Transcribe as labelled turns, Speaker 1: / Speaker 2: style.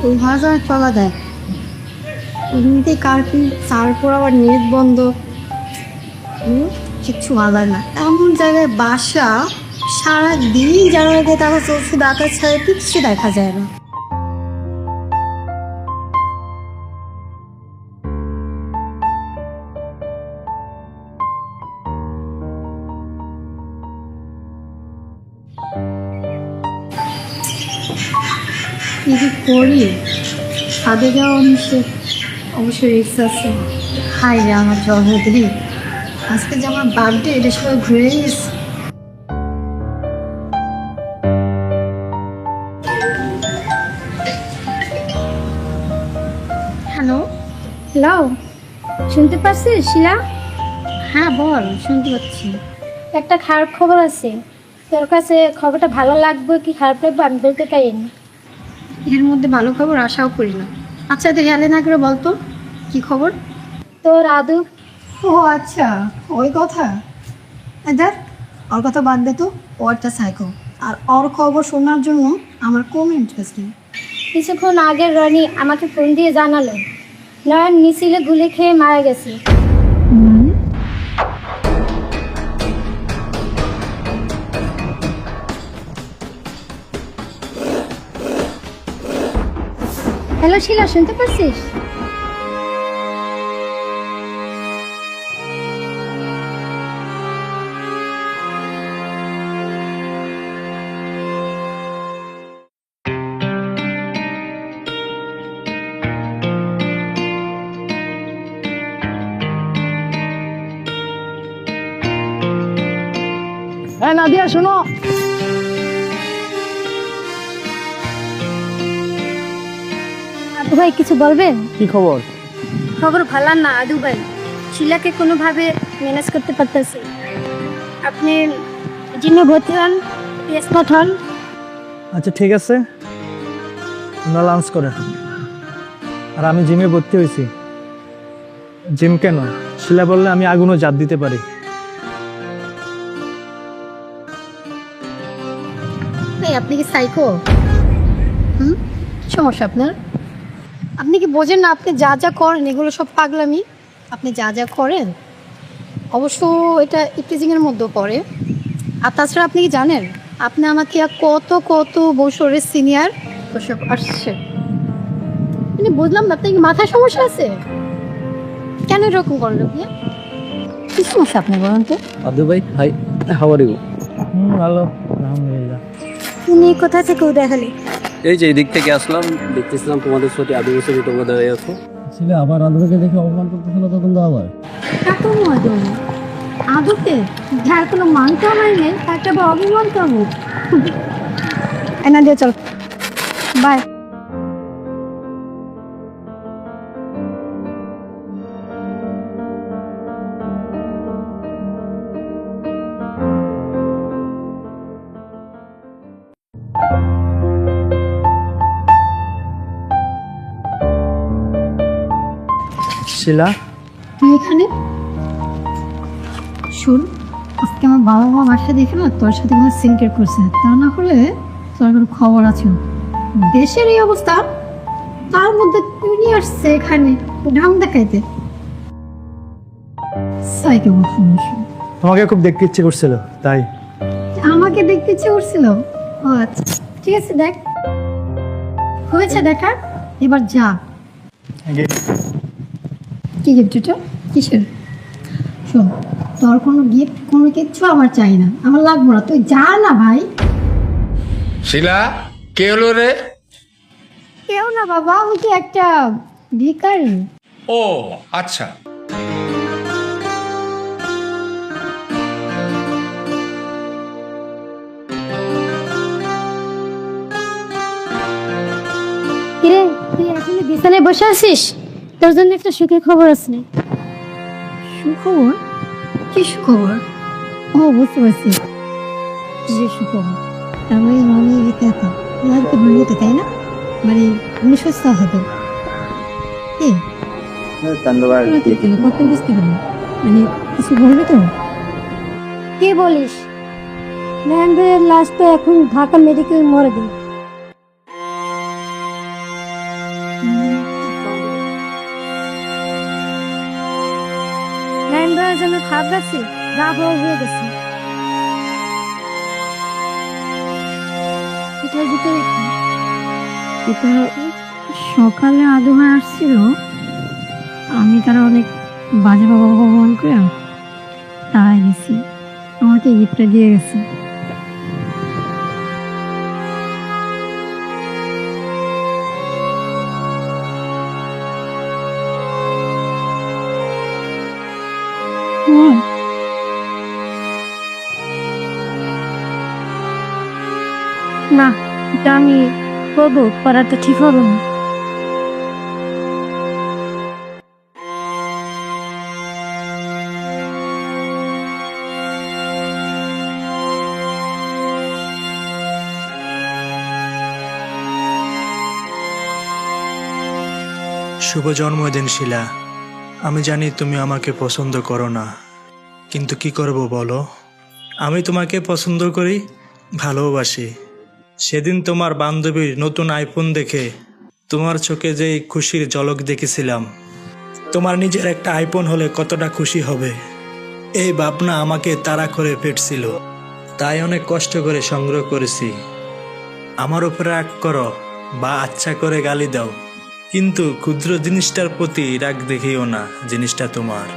Speaker 1: ওইভাবে অনেক পাওয়া যায় এমনিতে কার্পি, তারপর আবার নেট বন্ধ। কিচ্ছু ভালো লাগে না এমন জায়গায় বাসা। সারাদিন জানালাতে তারা চলছে, আকাশ ছাড়া কিচ্ছু দেখা যায় না। কি যে করি, ছাদে যাওয়া নিষেধ, অবশ্যই রিক্স আছে। হাই রে আমার জন্মদিন, আজকে যে আমার বার্থডে, এটা সবাই ঘুরে গেছে। হ্যালো
Speaker 2: হ্যালো, শুনতে পাচ্ছিস শিলা?
Speaker 1: হ্যাঁ বল, শুনতে পাচ্ছি।
Speaker 2: একটা খারাপ খবর আছে। তোর কাছে খবরটা ভালো লাগবে কি খারাপ লাগবে আমি বলতে পারি না।
Speaker 1: এর মধ্যে ভালো খবর আশাও করি না। আচ্ছা তুই হেলে না করে বলতো কি খবর।
Speaker 2: তোর আদু
Speaker 1: ও আচ্ছা, ওই কথা। দেখ, ওর কথা বাদ দে তো, ও একটা সাইকো। আর ওর খবর শোনার জন্য আমার কোনো ইন্টারেস্ট নেই।
Speaker 2: কিছুক্ষণ আগে রনি আমাকে ফোন দিয়ে জানালো নয়ন মিছিলে গুলি খেয়ে মারা গেছে। হ্যালো শিলা, শুনতে পাচ্ছিস?
Speaker 3: হ্যাঁ নাদিয়া শোনো।
Speaker 2: আদু ভাই কিছু বলবেন?
Speaker 3: কি খবর?
Speaker 2: খবর ভালো না আদু ভাই, শিলাকে কোনোভাবে ম্যানেজ করতে পারতেছি। আপনি জিমে ভর্তি হন, স্মার্ট হন।
Speaker 3: আচ্ছা ঠিক আছে, তোমরা লাঞ্চ করে। আর আমি জিমে ভর্তি হয়েছি। জিম কেন? শিলা বললে আমি আগুনও জাত দিতে পারি।
Speaker 1: এই আপনি কি সাইকো? সমস্যা আপনার? আপনি কি বোঝেন না আপনি যা যা করেন এগুলো সব পাগলামি? আপনি যা যা করেন অবশ্য এটা ইপটিজিংয়ের মধ্যেও পড়ে। আর তাছাড়া আপনি কি জানেন আপনি আমাকে আর কত কত বছরের সিনিয়র ওসব আসছে। মানে বুঝলাম না, আপনার কি মাথায় সমস্যা আছে? কেন এরকম করেন আপনি? কি সমস্যা আপনি বলেন তো?
Speaker 4: আদু ভাই, হাই, হাউ আর ইউ?
Speaker 3: ভালো, আলহামদুলিল্লাহ।
Speaker 2: তুমি কোথা থেকে দেখালে?
Speaker 4: এই যে এদিক থেকে আসলাম, দেখতেছিলাম তোমাদের সাথে আদিবাসী তোমাদের আছো।
Speaker 3: ছেলে আবার আদুকে দেখে অপমান করতেছিল তখন তো আবার।
Speaker 1: এত মজা আদতে যার কোনো মানতে আমার নেই, তাকে আবার অভিমান করবো। এনা দিয়ে চল, বাই।
Speaker 3: শিলা,
Speaker 1: তুই এখানে শুন, আজকে আমার বাবা মা বাসা দেখে না তোর সাথে কোনো সিনক্রেট করছে, তা না হলে তোর কোনো খবর আছে। দেশের এই অবস্থা, তার মধ্যে তুই নিয়ে আসছে এখানে ঢং দেখাইতে। সাইকে সমস্যা,
Speaker 3: তোমাকে খুব দেখতে ইচ্ছে করছিল তাই।
Speaker 1: আমাকে দেখতে ইচ্ছে করছিল? ও আচ্ছা ঠিক আছে, দেখ হয়েছে দেখার, এবার যা। কি গিফট এটা? কিসের? শোন, তোর কোনো গিফট কোনো কিচ্ছু আমার চাই না, আমার লাগবো না, তুই যা না ভাই।
Speaker 5: শিলা, কে হলো রে?
Speaker 1: কেউ না বাবা, আমি তো একটা ভিখারি।
Speaker 5: ও আচ্ছা।
Speaker 2: কিরে, তুই এখন বিছানায় বসে আছিস? তোর জন্য একটা সুখের খবর আছে।
Speaker 1: সুখবর? কি সুখবর? ও বুঝতে পারছি, যে সুখবর। আমি আমি এটা লাগতে ভুলিতে, তাই না? মানে আমি সুস্থ হতো কি কত বুঝতে পারি, মানে কিছু বলবি তো?
Speaker 2: কি বলিস? নয়ন ভাইয়ের লাশ তো এখন ঢাকা মেডিকেল মর্গে। আবহাওয়া যেন খারাপ লাগছে, গা বড় হয়ে গেছে। এটার ভিতরে কি? এটা সকালে আদু ভাই আসছিল, আমি তারা অনেক বাজে বাবা ভগবান করে তাই গেছি, আমাকে গিফটটা দিয়ে গেছে। না, এটা আমি করবো, করাটা ঠিক হবে না।
Speaker 3: শুভ জন্মদিন শিলা। আমি জানি তুমি আমাকে পছন্দ করো না, কিন্তু কি করব বলো, আমি তোমাকে পছন্দ করি, ভালোবাসি। সেদিন তোমার বান্ধবীর নতুন আইফোন দেখে তোমার চোখে যে খুশির ঝলক দেখেছিলাম, তোমার নিজের একটা আইফোন হলে কতটা খুশি হবে, এই ভাবনা আমাকে তাড়া করে ফিরছিল। তাই অনেক কষ্ট করে সংগ্রহ করেছি। আমার উপরে রাগ করো বা আচ্ছা করে গালি দাও, কিন্তু ক্ষুদ্র জিনিসটার প্রতি রাগ দেখিও না, জিনিসটা তোমার।